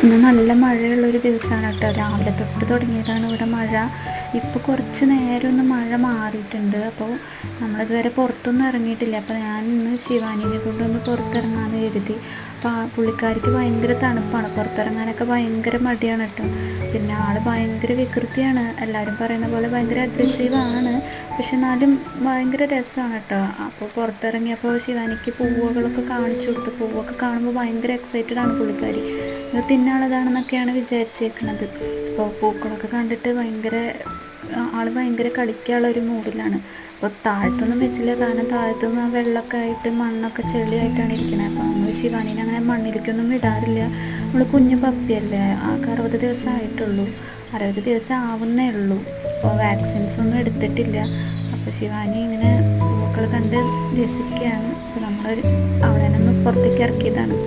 ഇന്ന് നല്ല മഴയുള്ളൊരു ദിവസമാണ് കേട്ടോ. രാവിലെ തൊട്ട് തുടങ്ങിയതാണ് ഇവിടെ മഴ. ഇപ്പോൾ കുറച്ച് നേരം ഒന്ന് മഴ മാറിയിട്ടുണ്ട്. അപ്പോൾ നമ്മളിതുവരെ പുറത്തൊന്നും ഇറങ്ങിയിട്ടില്ല. അപ്പോൾ ഞാൻ ഇന്ന് ശിവാനിനെ കൊണ്ടൊന്ന് പുറത്തിറങ്ങാമെന്ന് കരുതി. അപ്പോൾ പുള്ളിക്കാരിക്ക് ഭയങ്കര തണുപ്പാണ്, പുറത്തിറങ്ങാനൊക്കെ ഭയങ്കര മടിയാണ് കേട്ടോ. പിന്നെ ആൾ ഭയങ്കര വികൃതിയാണ്, എല്ലാവരും പറയുന്ന പോലെ ഭയങ്കര അഗ്രസീവാണ്. പക്ഷെ എന്നാലും ഭയങ്കര രസമാണ് കേട്ടോ. അപ്പോൾ പുറത്തിറങ്ങിയപ്പോൾ ശിവാനിക്ക് പൂവുകളൊക്കെ കാണിച്ചു കൊടുത്തു. പൂവൊക്കെ കാണുമ്പോൾ ഭയങ്കര എക്സൈറ്റഡ് ആണ് പുള്ളിക്കാരി. തിന്നാളതാണെന്നൊക്കെയാണ് വിചാരിച്ചേക്കുന്നത്. അപ്പോൾ പൂക്കളൊക്കെ കണ്ടിട്ട് ആൾ ഭയങ്കര കളിക്കാനുള്ള ഒരു മൂഡിലാണ്. അപ്പോൾ താഴത്തൊന്നും വെച്ചില്ല, കാരണം താഴത്തുനിന്ന് ആ വെള്ളമൊക്കെ ആയിട്ട് മണ്ണൊക്കെ ചെളിയായിട്ടാണ് ഇരിക്കുന്നത്. അപ്പോൾ നമ്മൾ ശിവാനീനെ അങ്ങനെ മണ്ണിലേക്കൊന്നും ഇടാറില്ല. നമ്മൾ കുഞ്ഞു പപ്പിയല്ലേ, ആകെ 60 ദിവസം ആയിട്ടുള്ളൂ, 60 ദിവസം ആവുന്നേ ഉള്ളൂ. അപ്പോൾ വാക്സിൻസ് ഒന്നും എടുത്തിട്ടില്ല. അപ്പോൾ ശിവാനി ഇങ്ങനെ പൂക്കൾ കണ്ട് രസിക്കുകയാണ്. അപ്പോൾ നമ്മൾ അവളെ ഒന്ന് പുറത്തേക്ക് ഇറക്കിയതാണ്.